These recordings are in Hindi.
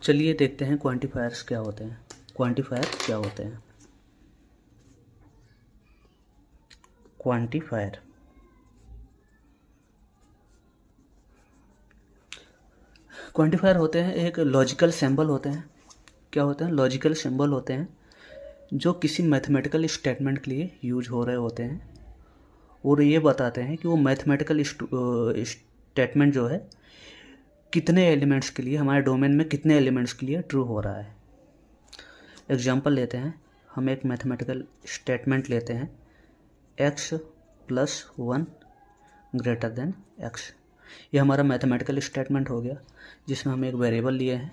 चलिए देखते हैं क्वांटिफायर्स क्या होते हैं। क्वांटिफायर क्या होते हैं? क्वांटिफायर क्वांटिफायर होते हैं एक लॉजिकल सिंबल होते हैं। क्या होते हैं? लॉजिकल सिंबल होते हैं जो किसी मैथमेटिकल स्टेटमेंट के लिए यूज हो रहे होते हैं और ये बताते हैं कि वो मैथमेटिकल स्टेटमेंट जो है कितने एलिमेंट्स के लिए, हमारे डोमेन में कितने एलिमेंट्स के लिए ट्रू हो रहा है। एग्जांपल लेते हैं, हम एक मैथमेटिकल स्टेटमेंट लेते हैं x+1 ग्रेटर देन x। ये हमारा मैथमेटिकल स्टेटमेंट हो गया जिसमें हम एक वेरिएबल लिए हैं।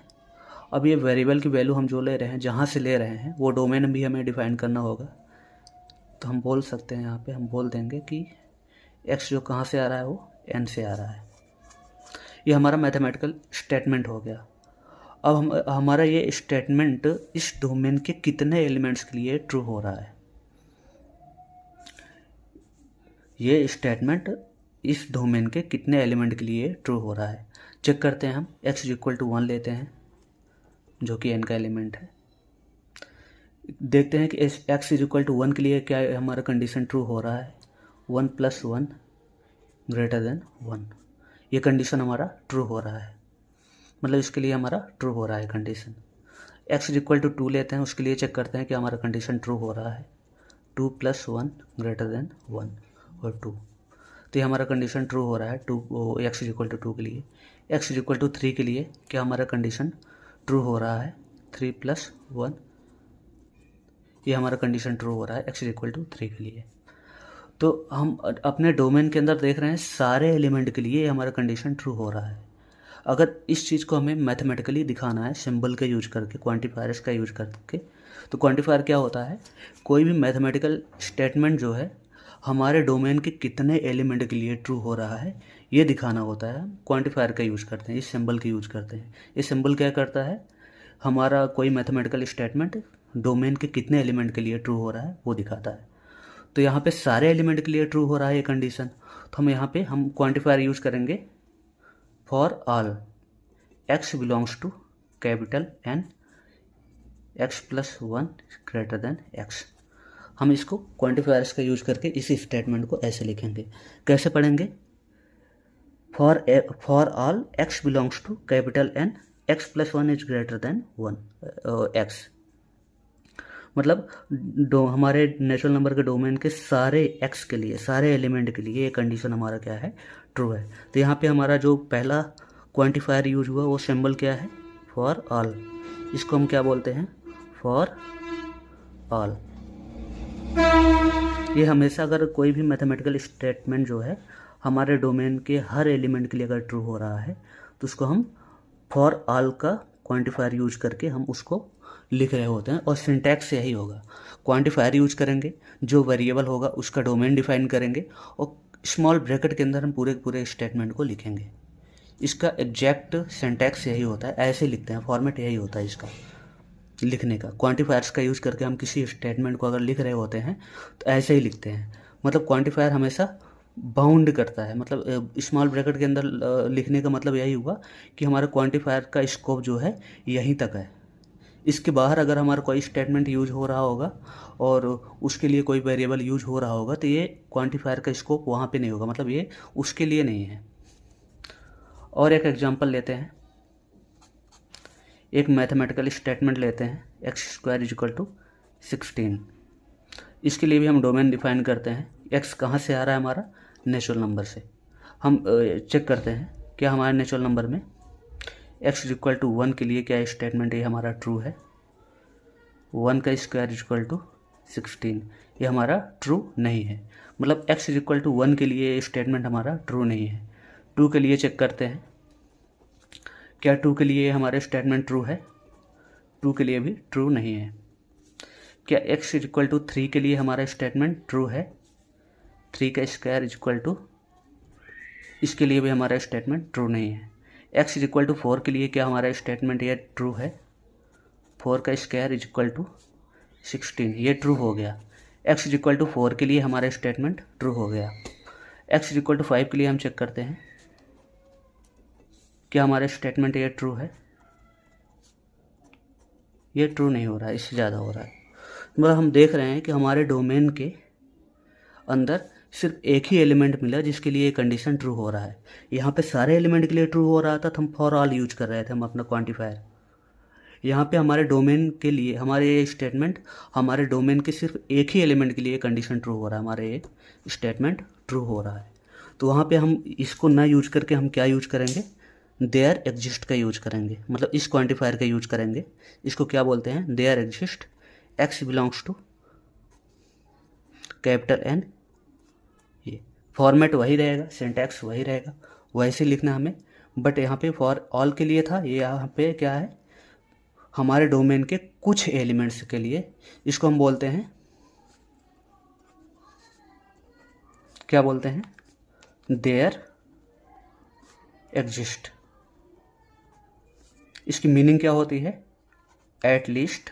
अब ये वेरिएबल की वैल्यू हम जो ले रहे हैं, जहाँ से ले रहे हैं, वो डोमेन भी हमें डिफाइन करना होगा। तो हम बोल सकते हैं, यहाँ पे हम बोल देंगे कि x जो कहाँ से आ रहा है वो n से आ रहा है। ये हमारा मैथमेटिकल स्टेटमेंट हो गया। अब हमारा ये स्टेटमेंट इस डोमेन के कितने एलिमेंट्स के लिए ट्रू हो रहा है। ये स्टेटमेंट इस डोमेन के कितने एलिमेंट के लिए ट्रू हो रहा है चेक करते हैं हम। x=1 लेते हैं जो कि n का एलिमेंट है। देखते हैं कि x=1 के लिए क्या हमारा कंडीशन ट्रू हो रहा है। 1+1 ग्रेटर देन 1, ये कंडीशन हमारा ट्रू हो रहा है, मतलब इसके लिए हमारा ट्रू हो रहा है कंडीशन। x=2 लेते हैं, उसके लिए चेक करते हैं कि हमारा कंडीशन ट्रू हो रहा है। 2+1 ग्रेटर देन 1 और 2, तो ये हमारा कंडीशन ट्रू हो रहा है x=2 के लिए। x=3 के लिए क्या हमारा कंडीशन ट्रू हो रहा है। 3+1, ये हमारा कंडीशन ट्रू हो रहा है x=3 के लिए। तो हम अपने डोमेन के अंदर देख रहे हैं सारे एलिमेंट के लिए हमारा कंडीशन ट्रू हो रहा है। अगर इस चीज़ को हमें मैथमेटिकली दिखाना है सिंबल का यूज करके, क्वांटिफायर्स का यूज करके, तो क्वांटिफायर क्या होता है? कोई भी मैथमेटिकल स्टेटमेंट जो है हमारे डोमेन के कितने एलिमेंट के लिए ट्रू हो रहा है ये दिखाना होता है। क्वांटिफायर का यूज करते हैं, इस सिंबल का यूज करते हैं। ये सिंबल क्या करता है? हमारा कोई मैथमेटिकल स्टेटमेंट डोमेन के कितने एलिमेंट के लिए ट्रू हो रहा है वो दिखाता है। तो यहाँ पे सारे एलिमेंट के लिए ट्रू हो रहा है ये कंडीशन, तो हम यहाँ पे हम क्वांटिफायर यूज करेंगे for all x belongs to capital N, x+1 greater than x। हम इसको क्वांटिफायर्स का यूज करके इस स्टेटमेंट को ऐसे लिखेंगे। कैसे पढ़ेंगे? For all x belongs to capital N, x+1 is greater than 1 x। मतलब हमारे नेचुरल नंबर के डोमेन के सारे x के लिए, सारे एलिमेंट के लिए ये कंडीशन हमारा क्या है? ट्रू है। तो यहाँ पे हमारा जो पहला क्वांटिफायर यूज हुआ वो सिंबल क्या है? For all. इसको हम क्या बोलते हैं? For all. ये हमेशा अगर कोई भी मैथमेटिकल स्टेटमेंट जो है हमारे डोमेन के हर एलिमेंट के लिए अगर ट्रू हो रहा है तो उसको हम फॉर ऑल का क्वांटिफायर यूज करके हम उसको लिख रहे होते हैं। और सिंटैक्स यही होगा, क्वांटिफायर यूज करेंगे, जो वेरिएबल होगा उसका डोमेन डिफाइन करेंगे और स्मॉल ब्रैकेट के अंदर हम पूरे स्टेटमेंट को लिखेंगे। इसका एग्जैक्ट सिंटैक्स यही होता है, ऐसे लिखते हैं, फॉर्मेट यही होता है इसका लिखने का। क्वांटिफायर्स का यूज करके हम किसी स्टेटमेंट को अगर लिख रहे होते हैं तो ऐसे ही लिखते हैं। मतलब क्वांटिफायर हमेशा बाउंड करता है, मतलब स्मॉल ब्रैकेट के अंदर लिखने का मतलब यही हुआ कि हमारा क्वांटिफायर का स्कोप जो है यहीं तक है। इसके बाहर अगर हमारा कोई स्टेटमेंट यूज हो रहा होगा और उसके लिए कोई वेरिएबल यूज हो रहा होगा तो ये क्वांटिफायर का स्कोप वहाँ पे नहीं होगा, मतलब ये उसके लिए नहीं है। और एक एग्जांपल लेते हैं, एक मैथमेटिकल स्टेटमेंट लेते हैं x² = 16। इसके लिए भी हम डोमेन डिफाइन करते हैं। x कहाँ से आ रहा है? हमारा नेचुरल नंबर से। हम चेक करते हैं क्या हमारे नेचुरल नंबर में x=1 के लिए क्या स्टेटमेंट ये हमारा ट्रू है। 1² = 16, ये हमारा ट्रू नहीं है। मतलब x=1 के लिए स्टेटमेंट हमारा ट्रू नहीं है। 2 के लिए चेक करते हैं क्या 2 के लिए हमारे स्टेटमेंट ट्रू है। 2 के लिए भी ट्रू नहीं है। क्या x=3 के लिए हमारा स्टेटमेंट ट्रू है। 3² इसके लिए भी हमारा स्टेटमेंट ट्रू नहीं है। x=4 के लिए क्या हमारा स्टेटमेंट ये ट्रू है। 4² = 16, ये ट्रू हो गया। x=4 के लिए हमारा स्टेटमेंट ट्रू हो गया। x=5 के लिए हम चेक करते हैं क्या हमारा स्टेटमेंट ये ट्रू है। ये ट्रू नहीं हो रहा है, इससे ज़्यादा हो रहा है। मतलब हम देख रहे हैं कि हमारे डोमेन के अंदर सिर्फ एक ही एलिमेंट मिला जिसके लिए ये कंडीशन ट्रू हो रहा है। यहाँ पे सारे एलिमेंट के लिए ट्रू हो रहा था तो हम फॉर ऑल यूज कर रहे थे हम अपना क्वांटिफायर। यहाँ पे हमारे डोमेन के लिए हमारे ये स्टेटमेंट हमारे डोमेन के सिर्फ एक ही एलिमेंट के लिए कंडीशन ट्रू हो रहा है, हमारे ये स्टेटमेंट ट्रू हो रहा है। तो वहाँ पे हम इसको ना यूज करके हम क्या यूज करेंगे, देयर एग्जिस्ट का यूज करेंगे, मतलब इस क्वांटिफायर का यूज करेंगे। इसको क्या बोलते हैं, there exist x belongs to capital N. ये फॉर्मेट वही रहेगा, सिंटैक्स वही रहेगा, वैसे लिखना हमें। बट यहाँ पे फॉर ऑल के लिए था, ये यहाँ पे क्या है, हमारे डोमेन के कुछ एलिमेंट्स के लिए। इसको हम बोलते हैं, क्या बोलते हैं, देयर एग्जिस्ट। इसकी मीनिंग क्या होती है, एट लीस्ट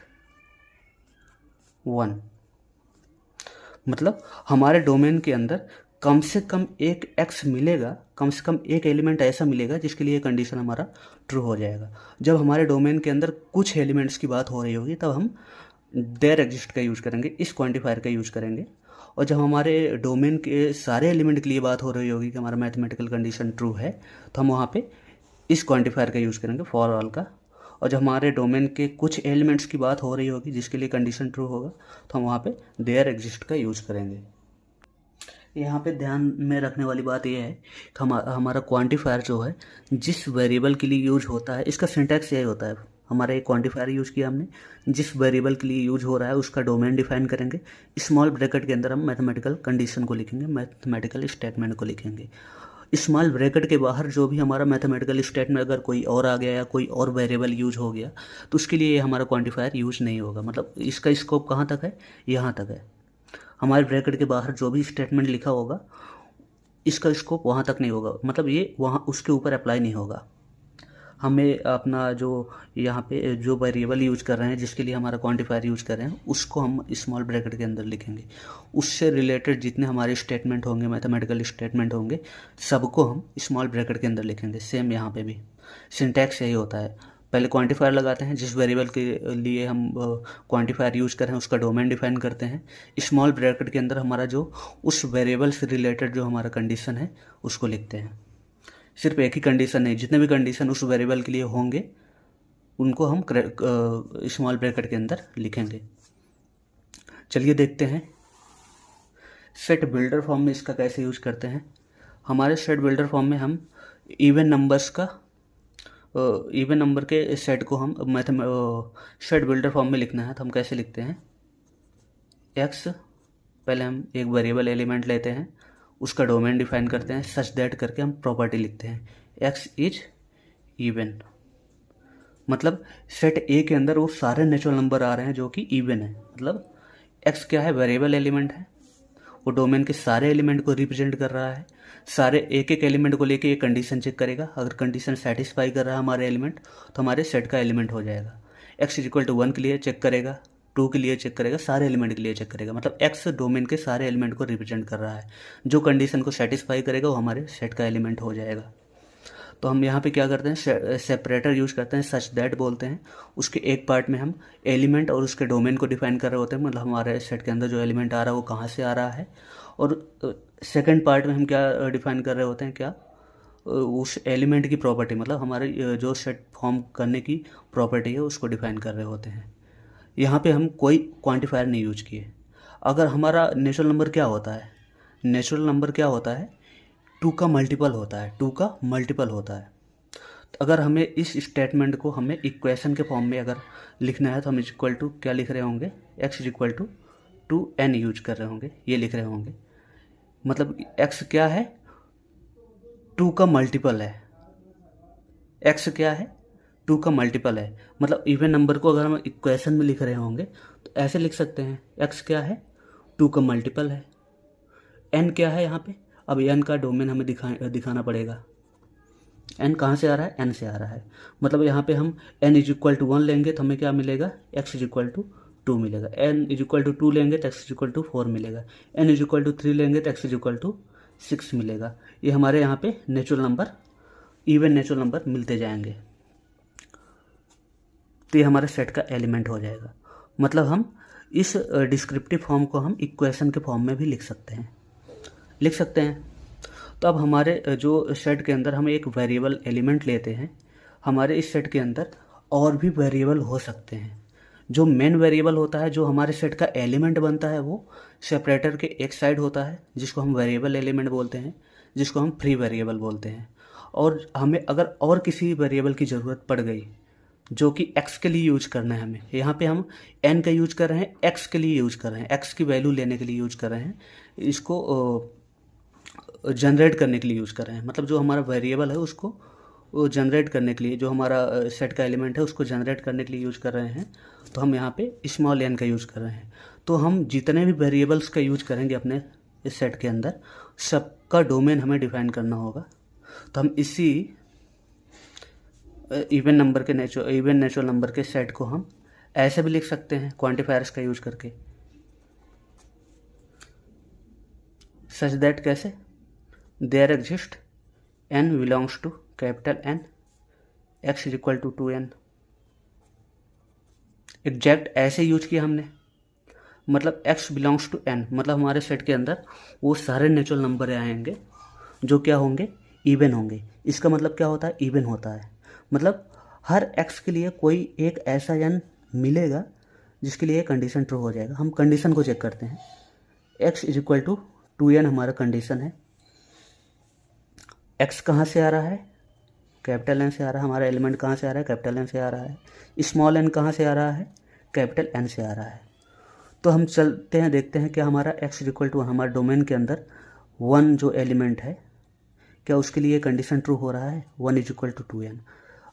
वन। मतलब हमारे डोमेन के अंदर कम से कम एक एक्स मिलेगा, कम से कम एक एलिमेंट ऐसा मिलेगा जिसके लिए कंडीशन हमारा ट्रू हो जाएगा। जब हमारे डोमेन के अंदर कुछ एलिमेंट्स की बात हो रही होगी तब हम देयर एग्जिस्ट का यूज करेंगे, इस क्वांटिफायर का यूज करेंगे। और जब हमारे डोमेन के सारे एलिमेंट के लिए बात हो रही होगी कि हमारा मैथमेटिकल कंडीशन ट्रू है तो हम वहाँ पे इस क्वांटिफायर का यूज़ करेंगे, फॉर ऑल का। और जब हमारे डोमेन के कुछ एलिमेंट्स की बात हो रही होगी जिसके लिए कंडीशन ट्रू होगा तो हम वहाँ पे देयर एग्जिस्ट का यूज़ करेंगे। यहाँ पे ध्यान में रखने वाली बात यह है कि हमारा क्वांटिफायर जो है जिस वेरिएबल के लिए यूज होता है, इसका सिंटैक्स यही होता है। हमारा एक क्वांटिफायर यूज़ किया हमने, जिस वेरिएबल के लिए यूज हो रहा है उसका डोमेन डिफाइन करेंगे, स्मॉल ब्रैकेट के अंदर हम मैथमेटिकल कंडीशन को लिखेंगे, मैथमेटिकल स्टेटमेंट को लिखेंगे। स्मॉल ब्रैकेट के बाहर जो भी हमारा मैथमेटिकल स्टेटमेंट अगर कोई और आ गया या कोई और वेरिएबल यूज हो गया तो उसके लिए हमारा क्वांटिफायर यूज नहीं होगा। मतलब इसका स्कोप कहाँ तक है, यहाँ तक है। हमारे ब्रैकेट के बाहर जो भी स्टेटमेंट लिखा होगा इसका स्कोप वहाँ तक नहीं होगा, मतलब ये वहाँ उसके ऊपर अप्लाई नहीं होगा। हमें अपना जो यहाँ पे जो वेरिएबल यूज कर रहे हैं, जिसके लिए हमारा क्वांटिफायर यूज कर रहे हैं, उसको हम स्मॉल ब्रैकेट के अंदर लिखेंगे। उससे रिलेटेड जितने हमारे स्टेटमेंट होंगे, मैथमेटिकल स्टेटमेंट होंगे, सबको हम स्मॉल ब्रैकेट के अंदर लिखेंगे। सेम यहाँ पे भी सिंटैक्स यही होता है। पहले क्वांटिफायर लगाते हैं, जिस वेरिएबल के लिए हम क्वांटिफायर यूज कर रहे हैं उसका डोमेन डिफाइन करते हैं। स्मॉल ब्रैकेट के अंदर हमारा जो उस वेरिएबल से रिलेटेड जो हमारा कंडीशन है उसको लिखते हैं। सिर्फ एक ही कंडीशन नहीं, जितने भी कंडीशन उस वेरिएबल के लिए होंगे उनको हम स्मॉल ब्रैकेट के अंदर लिखेंगे। चलिए देखते हैं सेट बिल्डर फॉर्म में इसका कैसे यूज करते हैं। हमारे सेट बिल्डर फॉर्म में हम इवन नंबर के सेट को हम सेट बिल्डर फॉर्म में लिखना है तो हम कैसे लिखते हैं, एक्स, पहले हम एक वेरिएबल एलिमेंट लेते हैं, उसका डोमेन डिफाइन करते हैं, सच दैट करके हम प्रॉपर्टी लिखते हैं, एक्स इज इवन। मतलब सेट ए के अंदर वो सारे नेचुरल नंबर आ रहे हैं जो कि इवन है। मतलब एक्स क्या है, वेरिएबल एलिमेंट है, वो डोमेन के सारे एलिमेंट को रिप्रेजेंट कर रहा है। सारे एक एक एलिमेंट को लेके ये कंडीशन चेक करेगा, अगर कंडीशन सेटिस्फाई कर रहा है हमारे एलिमेंट तो हमारे सेट का एलिमेंट हो जाएगा। एक्स इज इक्वल टू 1 के लिए चेक करेगा, 2 के लिए चेक करेगा, सारे एलिमेंट के लिए चेक करेगा। मतलब एक्स डोमेन के सारे एलिमेंट को रिप्रेजेंट कर रहा है, जो कंडीशन को सेटिस्फाई करेगा वो हमारे सेट का एलिमेंट हो जाएगा। तो हम यहाँ पे क्या करते हैं, सेपरेटर यूज करते हैं, सच दैट बोलते हैं। उसके एक पार्ट में हम एलिमेंट और उसके डोमेन को डिफाइन कर रहे होते हैं, मतलब हमारे सेट के अंदर जो एलिमेंट आ रहा है वो कहाँ से आ रहा है। और सेकंड पार्ट में हम क्या डिफाइन कर रहे होते हैं, क्या उस एलिमेंट की प्रॉपर्टी, मतलब हमारे जो सेट फॉर्म करने की प्रॉपर्टी है उसको डिफाइन कर रहे होते हैं। यहाँ पे हम कोई क्वांटिफायर नहीं यूज किए। अगर हमारा नेचुरल नंबर क्या होता है, नेचुरल नंबर क्या होता है, 2 का मल्टीपल होता है, 2 का मल्टीपल होता है। तो अगर हमें इस स्टेटमेंट को हमें इक्वेशन के फॉर्म में अगर लिखना है तो हम इक्वल टू क्या लिख रहे होंगे, x is equal to 2n use कर रहे होंगे, ये लिख रहे होंगे। मतलब x क्या है, 2 का मल्टीपल है। x क्या है, 2 का मल्टीपल है। मतलब इवन नंबर को अगर हम इक्वेशन में लिख रहे होंगे तो ऐसे लिख सकते हैं, x क्या है, 2 का मल्टीपल है। n क्या है यहाँ पे, अब n का डोमेन हमें दिखाना पड़ेगा। n कहाँ से आ रहा है, n से आ रहा है। मतलब यहाँ पे हम n इज इक्वल टू 1 लेंगे तो हमें क्या मिलेगा, x इज इक्वल टू 2 मिलेगा। n इज इक्वल टू 2 लेंगे तो x इज इक्वल टू 4 मिलेगा। n इज इक्वल टू 3 लेंगे तो x इज इक्वल टू 6 मिलेगा। ये हमारे यहाँ पे natural number, even natural number मिलते जाएंगे। तो ये हमारे सेट का एलिमेंट हो जाएगा। मतलब हम इस डिस्क्रिप्टिव फॉर्म को हम इक्वेशन के फॉर्म में भी लिख सकते हैं। तो अब हमारे जो सेट के अंदर हम एक वेरिएबल एलिमेंट लेते हैं, हमारे इस सेट के अंदर और भी वेरिएबल हो सकते हैं। जो मेन वेरिएबल होता है, जो हमारे सेट का एलिमेंट बनता है, वो सेपरेटर के एक साइड होता है जिसको हम वेरिएबल एलिमेंट बोलते हैं, जिसको हम फ्री वेरिएबल बोलते हैं। और हमें अगर और किसी वेरिएबल की ज़रूरत पड़ गई जो कि x के लिए यूज करना है, हमें यहाँ पे हम n का यूज कर रहे हैं, x के लिए यूज कर रहे हैं, x की वैल्यू लेने के लिए यूज कर रहे हैं, इसको जनरेट करने के लिए यूज़ कर रहे हैं। मतलब जो हमारा वेरिएबल है उसको जनरेट करने के लिए, जो हमारा सेट का एलिमेंट है उसको जनरेट करने के लिए यूज़ कर रहे हैं। तो हम यहाँ पे स्मॉल n का यूज़ कर रहे हैं। तो हम जितने भी वेरिएबल्स का यूज करेंगे अपने इस सेट के अंदर, सबका डोमेन हमें डिफाइन करना होगा। तो हम इसी इवन नेचुरल नंबर के सेट को हम ऐसे भी लिख सकते हैं क्वांटिफायर्स का यूज करके, सच दैट कैसे, there exist n belongs to capital N, x is equal to 2n। Exact ऐसे यूज किया हमने, मतलब x बिलोंग्स टू n, मतलब हमारे सेट के अंदर वो सारे नेचुरल नंबर आएंगे जो क्या होंगे, इवन होंगे। इसका मतलब क्या होता है, इवन होता है। मतलब हर x के लिए कोई एक ऐसा n मिलेगा जिसके लिए कंडीशन ट्रू हो जाएगा। हम कंडीशन को चेक करते हैं, x is equal to 2n हमारा कंडीशन है। x कहाँ से आ रहा है, कैपिटल N से आ रहा है। हमारा एलिमेंट कहाँ से आ रहा है, कैपिटल N से आ रहा है। स्मॉल n कहाँ से आ रहा है, कैपिटल N से आ रहा है। तो हम चलते हैं, देखते हैं क्या हमारा x इक्वल टू हमारे डोमेन के अंदर 1 जो एलिमेंट है, क्या उसके लिए कंडीशन ट्रू हो रहा है, 1 इज इक्वल टू 2n।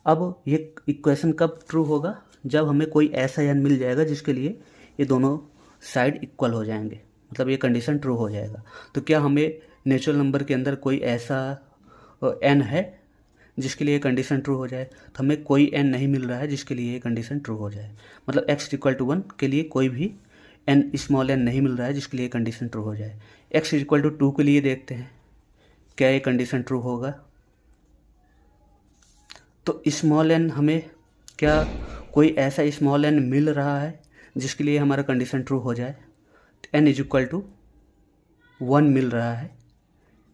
अब ये इक्वेशन कब ट्रू होगा, जब हमें कोई ऐसा n मिल जाएगा जिसके लिए ये दोनों साइड इक्वल हो जाएंगे, मतलब ये कंडीशन ट्रू हो जाएगा। तो क्या हमें नेचुरल नंबर के अंदर कोई ऐसा n है जिसके लिए कंडीशन ट्रू हो जाए, तो हमें कोई n नहीं मिल रहा है जिसके लिए ये कंडीशन ट्रू हो जाए। मतलब x इक्वल टू 1 के लिए कोई भी n स्मॉल n नहीं मिल रहा है जिसके लिए कंडीशन ट्रू हो जाए। x इक्वल टू 2 के लिए देखते हैं क्या ये कंडीशन ट्रू होगा। तो स्मॉल n हमें क्या कोई ऐसा स्मॉल n मिल रहा है जिसके लिए हमारा कंडीशन ट्रू हो जाए। n इज इक्वल टू 1 मिल रहा है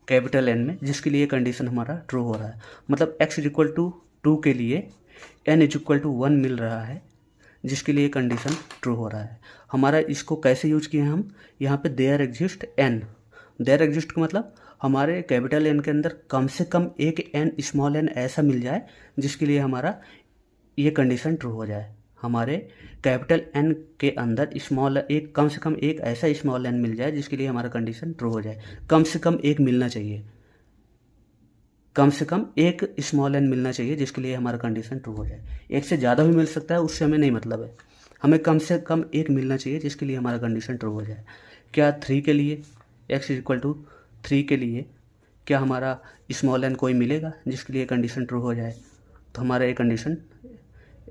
कैपिटल N में, जिसके लिए कंडीशन हमारा ट्रू हो रहा है। मतलब x इज इक्वल टू 2 के लिए n इज इक्वल टू 1 मिल रहा है जिसके लिए कंडीशन ट्रू हो रहा है। हमारा इसको कैसे यूज किए हैं हम, यहाँ पे there exist n, there exist का मतलब हमारे कैपिटल N के अंदर कम से कम एक n स्मॉल n ऐसा मिल जाए जिसके लिए हमारा ये कंडीशन ट्रू हो जाए। हमारे कैपिटल N के अंदर कम से कम एक ऐसा स्मॉल n मिल जाए जिसके लिए हमारा कंडीशन ट्रू हो जाए। कम से कम एक मिलना चाहिए, कम से कम एक स्मॉल n मिलना चाहिए जिसके लिए हमारा कंडीशन ट्रू हो जाए। एक से ज़्यादा भी मिल सकता है, उससे हमें नहीं मतलब है, हमें कम से कम एक मिलना चाहिए जिसके लिए हमारा कंडीशन ट्रू हो जाए। क्या 3 के लिए, x इज इक्वल टू 3 के लिए क्या हमारा स्मॉल n कोई मिलेगा जिसके लिए कंडीशन ट्रू हो जाए। तो हमारा ये कंडीशन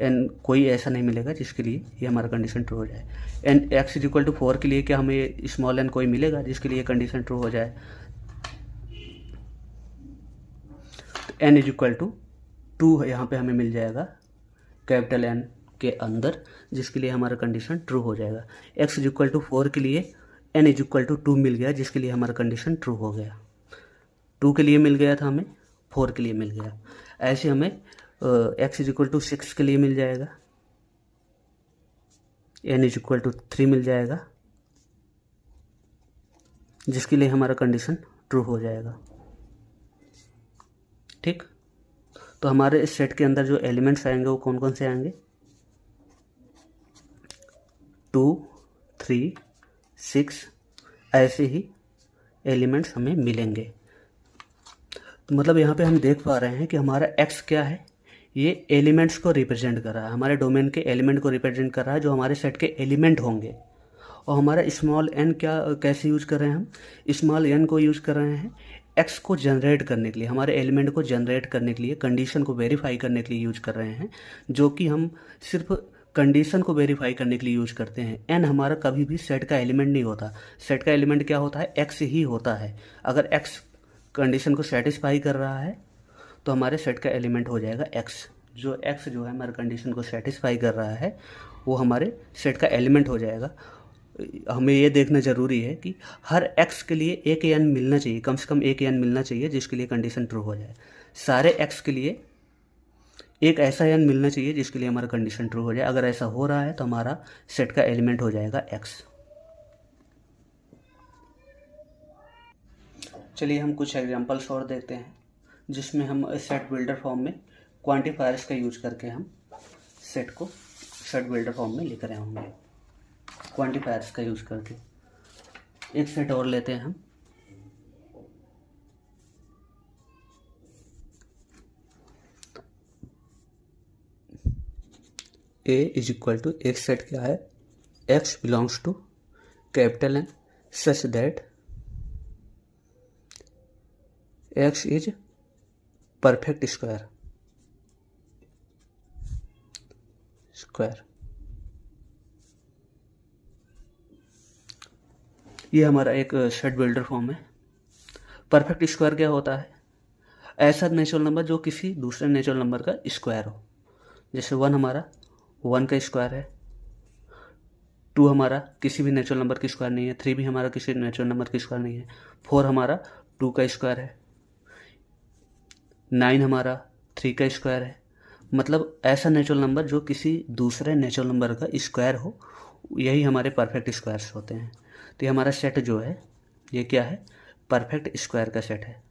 n कोई ऐसा नहीं मिलेगा जिसके लिए ये हमारा कंडीशन ट्रू हो जाए। And x is equal to 4 के लिए क्या हमें स्मॉल n कोई मिलेगा जिसके लिए कंडीशन ट्रू हो जाए। n इज इक्वल टू 2 यहाँ पे हमें मिल जाएगा कैपिटल N के अंदर जिसके लिए हमारा कंडीशन ट्रू हो जाएगा। x इज इक्वल टू 4 के लिए n इज इक्वल टू 2 मिल गया जिसके लिए हमारा कंडीशन ट्रू हो गया। 2 के लिए मिल गया था, हमें 4 के लिए मिल गया। ऐसे हमें x इज इक्वल टू 6 के लिए मिल जाएगा, n इज इक्वल टू 3 मिल जाएगा जिसके लिए हमारा कंडीशन ट्रू हो जाएगा। ठीक, तो हमारे इस सेट के अंदर जो एलिमेंट्स आएंगे वो कौन कौन से आएंगे, 2, 3, 6 ऐसे ही एलिमेंट्स हमें मिलेंगे। तो मतलब यहाँ पे हम देख पा रहे हैं कि हमारा x क्या है, ये एलिमेंट्स को रिप्रेजेंट कर रहा है, हमारे डोमेन के एलिमेंट को रिप्रेजेंट कर रहा है जो हमारे सेट के एलिमेंट होंगे। और हमारा स्मॉल n क्या कैसे यूज कर रहे हैं, हम स्मॉल n को यूज कर रहे हैं x को जनरेट करने के लिए, हमारे एलिमेंट को जनरेट करने के लिए, कंडीशन को वेरीफाई करने के लिए यूज कर रहे हैं, जो कि हम सिर्फ कंडीशन को वेरीफाई करने के लिए यूज करते हैं। n हमारा कभी भी सेट का एलिमेंट नहीं होता, सेट का एलिमेंट क्या होता है, x ही होता है। अगर x कंडीशन को सेटिस्फाई कर रहा है तो हमारे सेट का एलिमेंट हो जाएगा x, जो x जो है हमारे कंडीशन को सेटिस्फाई कर रहा है वो हमारे सेट का एलिमेंट हो जाएगा। हमें ये देखना ज़रूरी है कि हर x के लिए एक n मिलना चाहिए, कम से कम एक n मिलना चाहिए जिसके लिए कंडीशन ट्रू हो जाए। सारे x के लिए एक ऐसा n मिलना चाहिए जिसके लिए हमारा कंडीशन ट्रू हो जाए। अगर ऐसा हो रहा है तो हमारा सेट का एलिमेंट हो जाएगा x। चलिए हम कुछ एग्जांपल्स और देखते हैं जिसमें हम सेट बिल्डर फॉर्म में क्वांटिफायर्स का यूज करके हम सेट को सेट बिल्डर फॉर्म में लिख रहे होंगे। क्वांटिफायर्स का यूज करके एक सेट और लेते हैं हम। A इज इक्वल टू, एक सेट क्या है, x belongs to capital N such that x is perfect square. ये हमारा एक सेट बिल्डर फॉर्म है। परफेक्ट स्क्वायर क्या होता है, ऐसा नेचुरल नंबर जो किसी दूसरे नेचुरल नंबर का स्क्वायर हो। जैसे 1 हमारा 1 का स्क्वायर है, 2 हमारा किसी भी नेचुरल नंबर की स्क्वायर नहीं है, 3 भी हमारा किसी नेचुरल नंबर की स्क्वायर नहीं है, 4 हमारा 2 का स्क्वायर है, 9 हमारा 3 का स्क्वायर है। मतलब ऐसा नेचुरल नंबर जो किसी दूसरे नेचुरल नंबर का स्क्वायर हो, यही हमारे परफेक्ट स्क्वायर्स होते हैं। तो ये हमारा सेट जो है ये क्या है, परफेक्ट स्क्वायर का सेट है।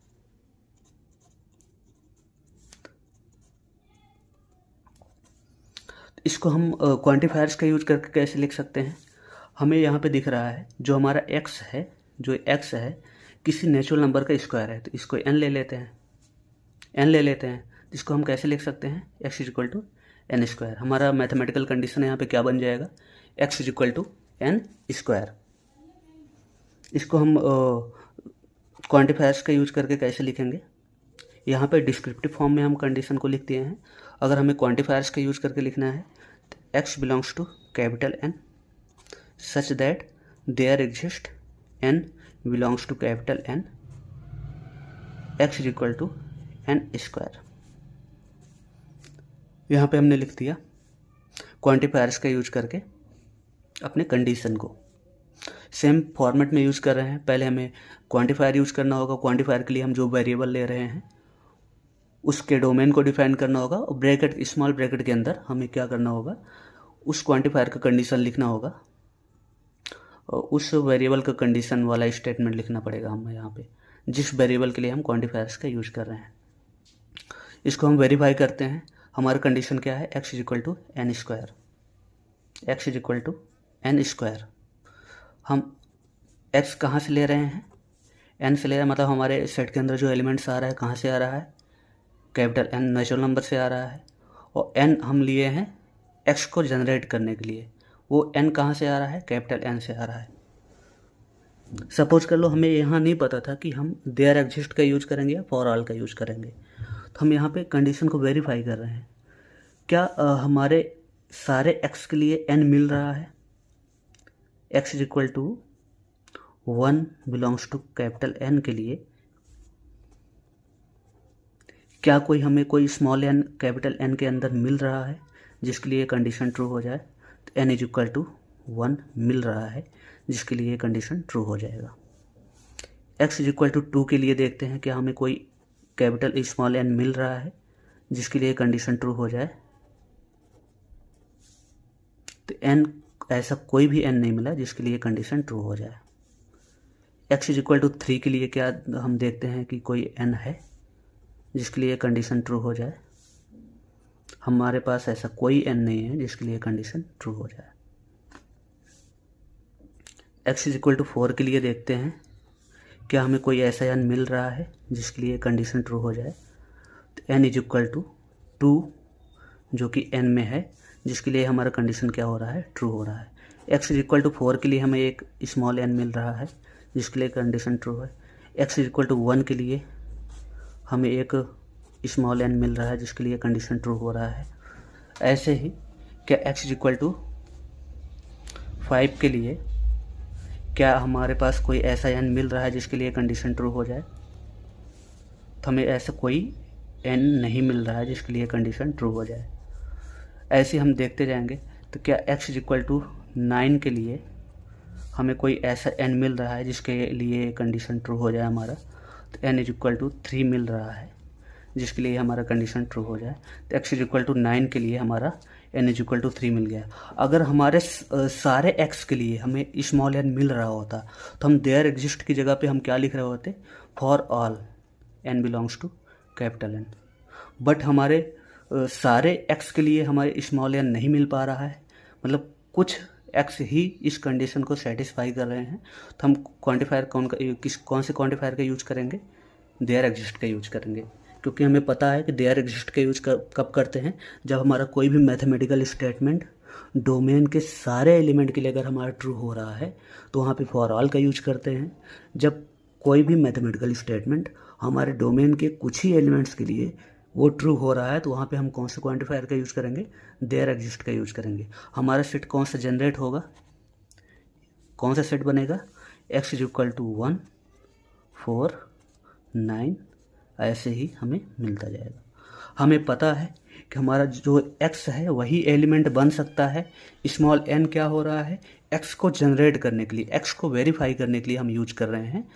इसको हम क्वांटिफायर्स का यूज करके कैसे लिख सकते हैं। हमें यहाँ पे दिख रहा है जो हमारा x है, जो x है किसी नेचुरल नंबर का स्क्वायर है, तो इसको n ले लेते हैं। इसको हम कैसे लिख सकते हैं, x is equal to n square. हमारा मैथमेटिकल कंडीशन यहाँ पे क्या बन जाएगा, x is equal to n square. इसको हम क्वांटिफायर्स का यूज करके कैसे लिखेंगे, यहाँ पे डिस्क्रिप्टिव फॉर्म में हम कंडीशन को लिख दिए हैं। अगर हमें क्वांटिफायर्स का यूज करके लिखना है तो x belongs to capital N such that there exist n belongs to capital N, x is equal to n square. यहाँ पे हमने लिख दिया क्वांटिफायर्स का यूज करके अपने कंडीशन को। सेम फॉर्मेट में यूज़ कर रहे हैं। पहले हमें क्वांटिफायर यूज़ करना होगा। क्वांटिफायर के लिए हम जो वेरिएबल ले रहे हैं उसके डोमेन को डिफाइन करना होगा और ब्रैकेट, स्मॉल ब्रैकेट के अंदर हमें क्या करना होगा, उस क्वांटिफायर का कंडीशन लिखना होगा और उस वेरिएबल का कंडीशन वाला स्टेटमेंट लिखना पड़ेगा हमें यहाँ पे, जिस वेरिएबल के लिए हम क्वांटिफायर्स का यूज़ कर रहे हैं। इसको हम वेरीफाई करते हैं। हमारा कंडीशन क्या है, x is equal to n square. x is equal to n square. हम x कहाँ से ले रहे हैं, n से ले रहे हैं। मतलब हमारे सेट के अंदर जो एलिमेंट्स आ रहा है कहाँ से आ रहा है, कैपिटल N नेचुरल नंबर से आ रहा है। और n हम लिए हैं x को जनरेट करने के लिए, वो n कहाँ से आ रहा है, कैपिटल N से आ रहा है। सपोज कर लो हमें यहाँ नहीं पता था कि हम देयर एग्जिस्ट का यूज करेंगे या फॉर ऑल का यूज करेंगे, तो हम यहाँ पे कंडीशन को वेरीफाई कर रहे हैं। क्या हमारे सारे x के लिए n मिल रहा है, x is equal to 1 belongs to capital N के लिए क्या कोई हमें कोई स्मॉल n कैपिटल N के अंदर मिल रहा है जिसके लिए कंडीशन ट्रू हो जाए, तो n इज इक्वल टू 1 मिल रहा है जिसके लिए कंडीशन ट्रू हो जाएगा। x इज इक्वल टू 2 के लिए देखते हैं क्या हमें कोई कैपिटल स्मॉल n मिल रहा है जिसके लिए कंडीशन ट्रू हो जाए, तो n ऐसा कोई भी n नहीं मिला जिसके लिए कंडीशन ट्रू हो जाए। x इज इक्वल टू 3 के लिए क्या हम देखते हैं कि कोई n है जिसके लिए कंडीशन ट्रू हो जाए, हमारे पास ऐसा कोई n नहीं है जिसके लिए कंडीशन ट्रू हो जाए। x इज इक्वल टू 4 के लिए देखते हैं क्या हमें कोई ऐसा n मिल रहा है जिसके लिए कंडीशन ट्रू हो जाए, तो n इज इक्वल टू 2 जो कि n में है जिसके लिए हमारा कंडीशन क्या हो रहा है, ट्रू हो रहा है। x इज इक्वल टू 4 के लिए हमें एक स्मॉल n मिल रहा है जिसके लिए कंडीशन ट्रू है। x इज इक्वल टू 1 के लिए हमें एक स्मॉल n मिल रहा है जिसके लिए कंडीशन ट्रू हो रहा है। ऐसे ही क्या x इज इक्वल टू 5 के लिए क्या हमारे पास कोई ऐसा n मिल रहा है जिसके लिए कंडीशन ट्रू हो जाए, तो हमें ऐसा कोई n नहीं मिल रहा है जिसके लिए कंडीशन ट्रू हो जाए। ऐसे हम देखते जाएंगे। तो क्या x इक्वल टू 9 के लिए हमें कोई ऐसा n मिल रहा है जिसके लिए कंडीशन ट्रू हो जाए हमारा। तो n इक्वल टू 3 मिल रहा है जिसके लिए हमारा कंडीशन ट्रू हो जाए। तो x इक्वल टू 9 के लिए हमारा n इक्वल टू 3 मिल गया। अगर हमारे सारे x के लिए हमें स्मॉल n मिल रहा होता तो हम देयर एग्जिस्ट की जगह पे हम क्या लिख रहे होते, for all n belongs to capital N। But हमारे सारे x के लिए हमारे स्मॉल n नहीं मिल पा रहा है, मतलब कुछ x ही इस कंडीशन को सेटिस्फाई कर रहे हैं। तो हम क्वांटिफायर कौन से क्वांटिफायर का यूज करेंगे, देयर एग्जिस्ट का यूज करेंगे, क्योंकि हमें पता है कि देयर एग्जिस्ट का यूज कब करते हैं, जब हमारा कोई भी मैथमेटिकल स्टेटमेंट डोमेन के सारे एलिमेंट के लिए अगर हमारा ट्रू हो रहा है तो वहाँ पे फॉर ऑल का यूज करते हैं। जब कोई भी मैथमेटिकल स्टेटमेंट हमारे डोमेन के कुछ ही एलिमेंट्स के लिए वो ट्रू हो रहा है तो वहाँ पे हम कौन से क्वांटिफायर का यूज करेंगे, देयर एग्जिस्ट का यूज करेंगे। हमारा सेट कौन सा जनरेट होगा, कौन सा सेट बनेगा, x इक्वल टू 1 4 9, ऐसे ही हमें मिलता जाएगा। हमें पता है कि हमारा जो x है वही एलिमेंट बन सकता है। स्मॉल n क्या हो रहा है, x को जनरेट करने के लिए, x को वेरीफाई करने के लिए हम यूज कर रहे हैं।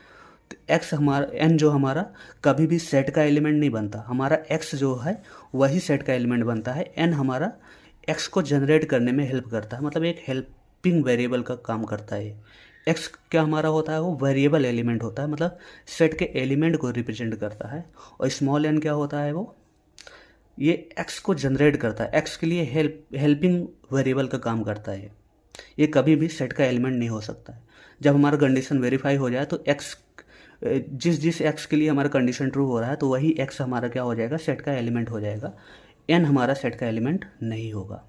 तो x हमारा n जो हमारा कभी भी सेट का एलिमेंट नहीं बनता, हमारा x जो है वही सेट का एलिमेंट बनता है। n हमारा x को जनरेट करने में हेल्प करता है, मतलब एक हेल्पिंग वेरिएबल का काम करता है। x क्या हमारा होता है, वो वेरिएबल एलिमेंट होता है, मतलब सेट के एलिमेंट को रिप्रेजेंट करता है। और स्मॉल n क्या होता है, वो ये x को जनरेट करता है, x के लिए हेल्पिंग वेरिएबल का काम करता है। ये कभी भी सेट का एलिमेंट नहीं हो सकता है। जब हमारा कंडीशन वेरीफाई हो जाए तो x जिस x के लिए हमारा कंडीशन ट्रू हो रहा है तो वही x हमारा क्या हो जाएगा, सेट का एलिमेंट हो जाएगा। n हमारा सेट का एलिमेंट नहीं होगा।